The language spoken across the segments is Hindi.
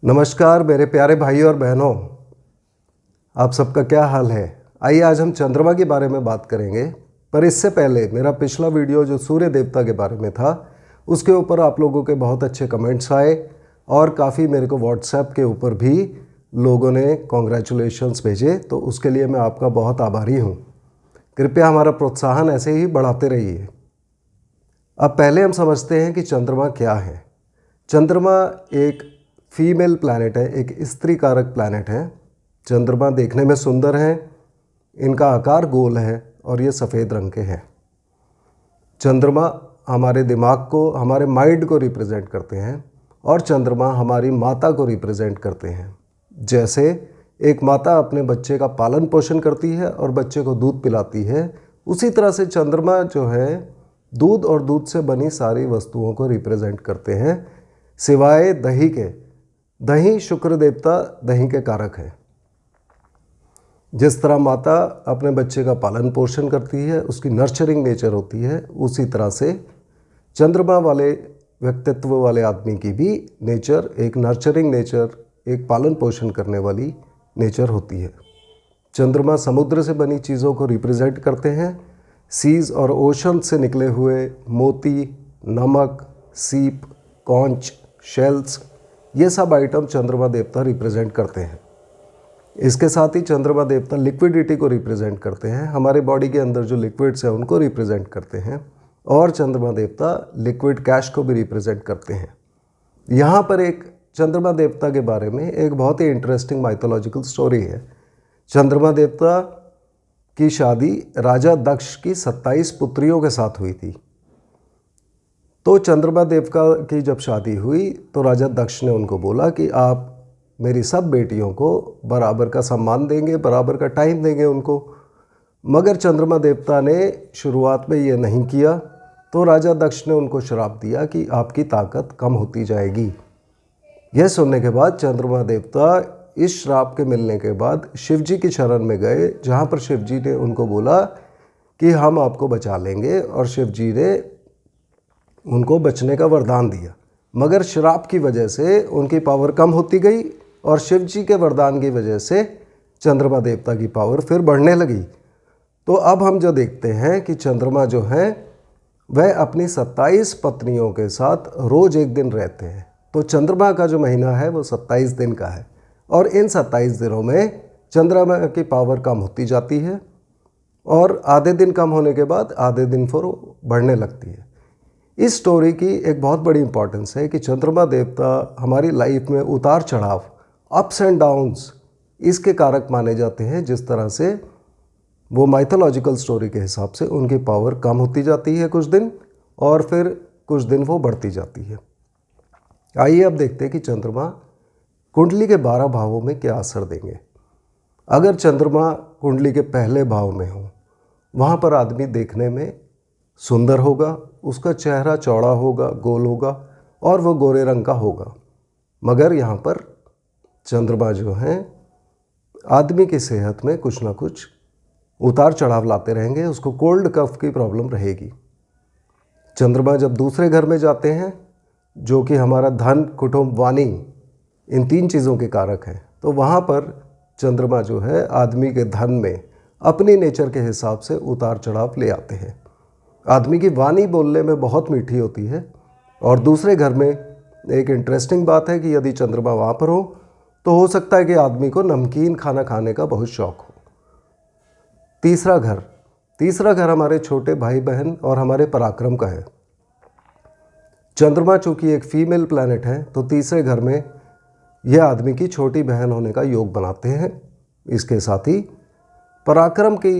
नमस्कार मेरे प्यारे भाइयों और बहनों, आप सबका क्या हाल है। आइए आज हम चंद्रमा के बारे में बात करेंगे। पर इससे पहले मेरा पिछला वीडियो जो सूर्य देवता के बारे में था, उसके ऊपर आप लोगों के बहुत अच्छे कमेंट्स आए और काफ़ी मेरे को व्हाट्सएप के ऊपर भी लोगों ने कॉन्ग्रेचुलेशंस भेजे, तो उसके लिए मैं आपका बहुत आभारी हूँ। कृपया हमारा प्रोत्साहन ऐसे ही बढ़ाते रहिए। अब पहले हम समझते हैं कि चंद्रमा क्या है। चंद्रमा एक फीमेल प्लैनेट है, एक स्त्री कारक प्लैनेट है। चंद्रमा देखने में सुंदर है, इनका आकार गोल है और ये सफ़ेद रंग के हैं। चंद्रमा हमारे दिमाग को, हमारे माइंड को रिप्रेजेंट करते हैं और चंद्रमा हमारी माता को रिप्रेजेंट करते हैं। जैसे एक माता अपने बच्चे का पालन पोषण करती है और बच्चे को दूध पिलाती है, उसी तरह से चंद्रमा जो है दूध और दूध से बनी सारी वस्तुओं को रिप्रेजेंट करते हैं, सिवाय दही के। दही शुक्र देवता दही के कारक है। जिस तरह माता अपने बच्चे का पालन पोषण करती है, उसकी नर्चरिंग नेचर होती है, उसी तरह से चंद्रमा वाले व्यक्तित्व वाले आदमी की भी नेचर एक नर्चरिंग नेचर, एक पालन पोषण करने वाली नेचर होती है। चंद्रमा समुद्र से बनी चीज़ों को रिप्रेजेंट करते हैं। सीज और ओशन से निकले हुए मोती, नमक, सीप, कॉन्च, शेल्स, ये सब आइटम चंद्रमा देवता रिप्रेजेंट करते हैं। इसके साथ ही चंद्रमा देवता लिक्विडिटी को रिप्रेजेंट करते हैं। हमारे बॉडी के अंदर जो लिक्विड्स हैं उनको रिप्रेजेंट करते हैं और चंद्रमा देवता लिक्विड कैश को भी रिप्रेजेंट करते हैं। यहाँ पर एक चंद्रमा देवता के बारे में एक बहुत ही इंटरेस्टिंग माइथोलॉजिकल स्टोरी है। चंद्रमा देवता की शादी राजा दक्ष की 27 पुत्रियों के साथ हुई थी। तो चंद्रमा देवता की जब शादी हुई तो राजा दक्ष ने उनको बोला कि आप मेरी सब बेटियों को बराबर का सम्मान देंगे, बराबर का टाइम देंगे उनको। मगर चंद्रमा देवता ने शुरुआत में ये नहीं किया, तो राजा दक्ष ने उनको श्राप दिया कि आपकी ताकत कम होती जाएगी। यह सुनने के बाद चंद्रमा देवता इस श्राप के मिलने के बाद शिव जी की शरण में गए, जहाँ पर शिव जी ने उनको बोला कि हम आपको बचा लेंगे, और शिव जी ने उनको बचने का वरदान दिया। मगर श्राप की वजह से उनकी पावर कम होती गई और शिव जी के वरदान की वजह से चंद्रमा देवता की पावर फिर बढ़ने लगी। तो अब हम जो देखते हैं कि चंद्रमा जो है वह अपनी 27 पत्नियों के साथ रोज़ एक दिन रहते हैं। तो चंद्रमा का जो महीना है वो 27 दिन का है और इन 27 दिनों में चंद्रमा की पावर कम होती जाती है और आधे दिन कम होने के बाद आधे दिन फिर बढ़ने लगती है। इस स्टोरी की एक बहुत बड़ी इंपॉर्टेंस है कि चंद्रमा देवता हमारी लाइफ में उतार चढ़ाव, अप्स एंड डाउन्स, इसके कारक माने जाते हैं। जिस तरह से वो माइथोलॉजिकल स्टोरी के हिसाब से उनकी पावर कम होती जाती है कुछ दिन और फिर कुछ दिन वो बढ़ती जाती है। आइए अब देखते हैं कि चंद्रमा कुंडली के 12 भावों में क्या असर देंगे। अगर चंद्रमा कुंडली के पहले भाव में हो, वहाँ पर आदमी देखने में सुंदर होगा, उसका चेहरा चौड़ा होगा, गोल होगा और वो गोरे रंग का होगा। मगर यहाँ पर चंद्रमा जो हैं आदमी की सेहत में कुछ ना कुछ उतार चढ़ाव लाते रहेंगे, उसको कोल्ड कफ की प्रॉब्लम रहेगी। चंद्रमा जब दूसरे घर में जाते हैं, जो कि हमारा धन, कुटुंब, वाणी, इन 3 चीज़ों के कारक हैं, तो वहाँ पर चंद्रमा जो है आदमी के धन में अपनी नेचर के हिसाब से उतार चढ़ाव ले आते हैं। आदमी की वाणी बोलने में बहुत मीठी होती है। और दूसरे घर में एक इंटरेस्टिंग बात है कि यदि चंद्रमा वहाँ पर हो तो हो सकता है कि आदमी को नमकीन खाना खाने का बहुत शौक़ हो। तीसरा घर हमारे छोटे भाई बहन और हमारे पराक्रम का है। चंद्रमा चूँकि एक फीमेल प्लैनेट है, तो तीसरे घर में यह आदमी की छोटी बहन होने का योग बनाते हैं। इसके साथ ही पराक्रम की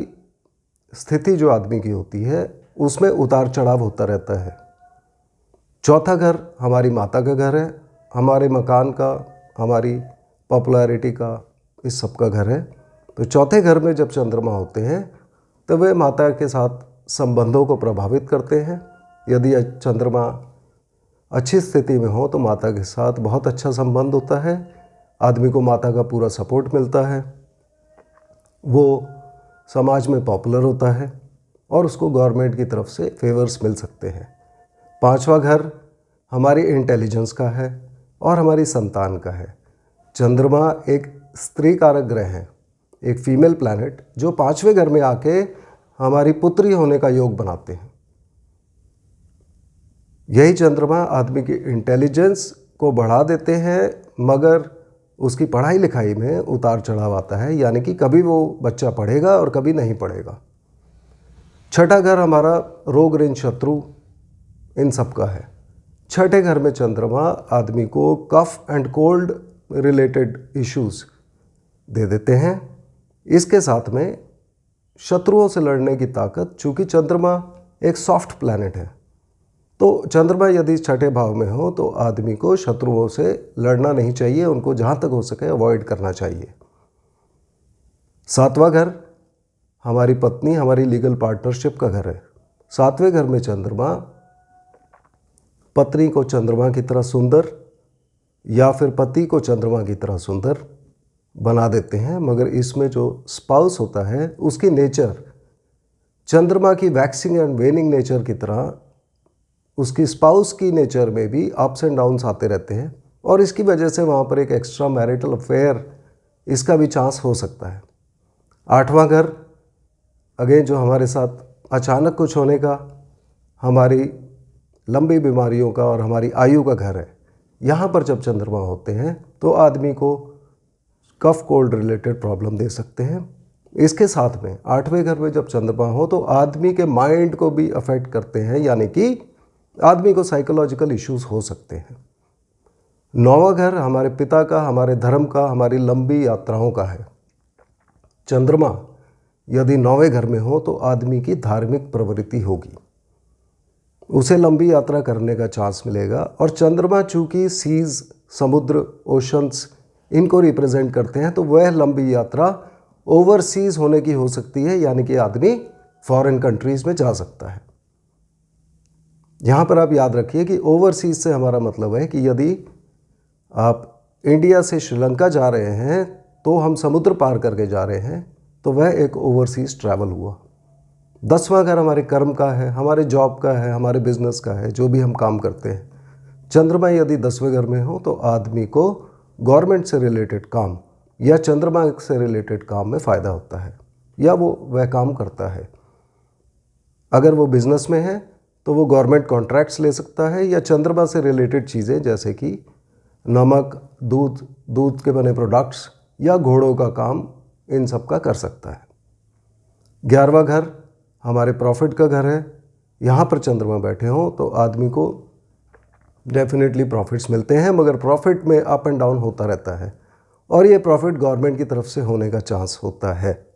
स्थिति जो आदमी की होती है उसमें उतार चढ़ाव होता रहता है। चौथा घर हमारी माता का घर है, हमारे मकान का, हमारी पॉपुलैरिटी का, इस सब का घर है। तो चौथे घर में जब चंद्रमा होते हैं तो वे माता के साथ संबंधों को प्रभावित करते हैं। यदि चंद्रमा अच्छी स्थिति में हो तो माता के साथ बहुत अच्छा संबंध होता है, आदमी को माता का पूरा सपोर्ट मिलता है, वो समाज में पॉपुलर होता है और उसको गवर्नमेंट की तरफ से फेवर्स मिल सकते हैं। 5वां घर हमारी इंटेलिजेंस का है और हमारी संतान का है। चंद्रमा एक स्त्री कारक ग्रह है, एक फीमेल प्लैनेट, जो 5वें घर में आके हमारी पुत्री होने का योग बनाते हैं। यही चंद्रमा आदमी की इंटेलिजेंस को बढ़ा देते हैं, मगर उसकी पढ़ाई लिखाई में उतार चढ़ाव आता है, यानी कि कभी वो बच्चा पढ़ेगा और कभी नहीं पढ़ेगा। छठा घर हमारा रोग ऋण शत्रु इन सब का है। छठे घर में चंद्रमा आदमी को cough and cold related issues दे देते हैं। इसके साथ में शत्रुओं से लड़ने की ताकत, चूँकि चंद्रमा एक सॉफ्ट प्लैनेट है, तो चंद्रमा यदि छठे भाव में हो तो आदमी को शत्रुओं से लड़ना नहीं चाहिए, उनको जहाँ तक हो सके अवॉइड करना चाहिए। 7वां घर हमारी पत्नी, हमारी लीगल पार्टनरशिप का घर है। 7वें घर में चंद्रमा पत्नी को चंद्रमा की तरह सुंदर या फिर पति को चंद्रमा की तरह सुंदर बना देते हैं, मगर इसमें जो स्पाउस होता है उसकी नेचर चंद्रमा की वैक्सिंग एंड वेनिंग नेचर की तरह उसकी स्पाउस की नेचर में भी अप्स एंड डाउन्स आते रहते हैं, और इसकी वजह से वहाँ पर एक एक्स्ट्रा मैरिटल अफेयर इसका भी चांस हो सकता है। 8वां घर अगेन जो हमारे साथ अचानक कुछ होने का, हमारी लंबी बीमारियों का और हमारी आयु का घर है। यहाँ पर जब चंद्रमा होते हैं तो आदमी को कफ कोल्ड रिलेटेड प्रॉब्लम दे सकते हैं। इसके साथ में 8वें घर में जब चंद्रमा हो तो आदमी के माइंड को भी अफेक्ट करते हैं, यानी कि आदमी को साइकोलॉजिकल इश्यूज हो सकते हैं। 9वां घर हमारे पिता का, हमारे धर्म का, हमारी लंबी यात्राओं का है। चंद्रमा यदि 9वें घर में हो तो आदमी की धार्मिक प्रवृत्ति होगी, उसे लंबी यात्रा करने का चांस मिलेगा। और चंद्रमा चूँकि सीज, समुद्र, ओशंस इनको रिप्रेजेंट करते हैं, तो वह लंबी यात्रा ओवरसीज होने की हो सकती है, यानी कि आदमी फॉरेन कंट्रीज़ में जा सकता है। यहाँ पर आप याद रखिए कि ओवरसीज से हमारा मतलब है कि यदि आप इंडिया से श्रीलंका जा रहे हैं तो हम समुद्र पार करके जा रहे हैं, तो वह एक ओवरसीज ट्रैवल हुआ। 10वां घर हमारे कर्म का है, हमारे जॉब का है, हमारे बिजनेस का है, जो भी हम काम करते हैं। चंद्रमा यदि 10वें घर में हो तो आदमी को गवर्नमेंट से रिलेटेड काम या चंद्रमा से रिलेटेड काम में फ़ायदा होता है, या वो वह काम करता है। अगर वो बिज़नेस में है तो वो गवर्नमेंट कॉन्ट्रैक्ट्स ले सकता है, या चंद्रमा से रिलेटेड चीज़ें जैसे कि नमक, दूध, दूध के बने प्रोडक्ट्स या घोड़ों का काम, इन सब का कर सकता है। 11वां घर हमारे प्रॉफिट का घर है। यहाँ पर चंद्रमा बैठे हों तो आदमी को डेफिनेटली प्रॉफिट्स मिलते हैं, मगर प्रॉफिट में अप एंड डाउन होता रहता है, और ये प्रॉफिट गवर्नमेंट की तरफ से होने का चांस होता है।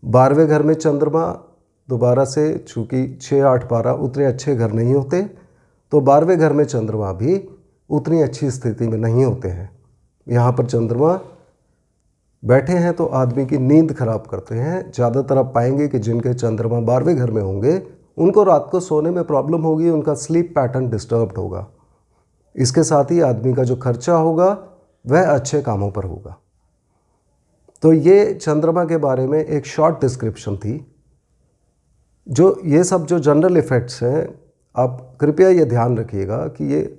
12वें घर में चंद्रमा दोबारा से, चूँकि 6, 8, 12 उतने अच्छे घर नहीं होते, तो 12वें घर में चंद्रमा भी उतनी अच्छी स्थिति में नहीं होते हैं। यहाँ पर चंद्रमा बैठे हैं तो आदमी की नींद खराब करते हैं। ज़्यादातर आप पाएंगे कि जिनके चंद्रमा 12वें घर में होंगे उनको रात को सोने में प्रॉब्लम होगी, उनका स्लीप पैटर्न डिस्टर्ब्ड होगा। इसके साथ ही आदमी का जो खर्चा होगा वह अच्छे कामों पर होगा। तो ये चंद्रमा के बारे में एक शॉर्ट डिस्क्रिप्शन थी। जो ये सब जो जनरल इफ़ेक्ट्स हैं, आप कृपया ये ध्यान रखिएगा कि ये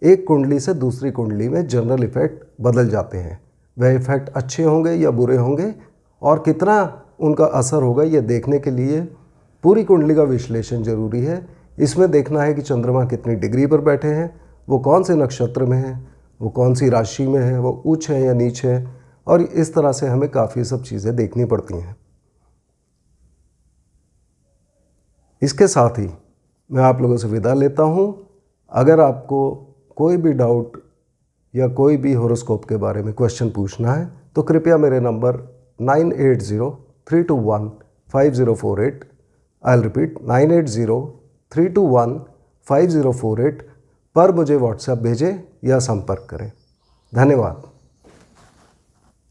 एक कुंडली से दूसरी कुंडली में जनरल इफ़ेक्ट बदल जाते हैं। वह इफ़ेक्ट अच्छे होंगे या बुरे होंगे, और कितना उनका असर होगा ये देखने के लिए पूरी कुंडली का विश्लेषण जरूरी है। इसमें देखना है कि चंद्रमा कितनी डिग्री पर बैठे हैं, वो कौन से नक्षत्र में हैं, वो कौन सी राशि में है, वो उच्च है या नीच है, और इस तरह से हमें काफ़ी सब चीज़ें देखनी पड़ती हैं। इसके साथ ही मैं आप लोगों से विदा लेता हूँ। अगर आपको कोई भी डाउट या कोई भी हॉरोस्कोप के बारे में क्वेश्चन पूछना है तो कृपया मेरे नंबर 9803215048, आई विल रिपीट 9803215048 पर मुझे व्हाट्सएप भेजें या संपर्क करें। धन्यवाद।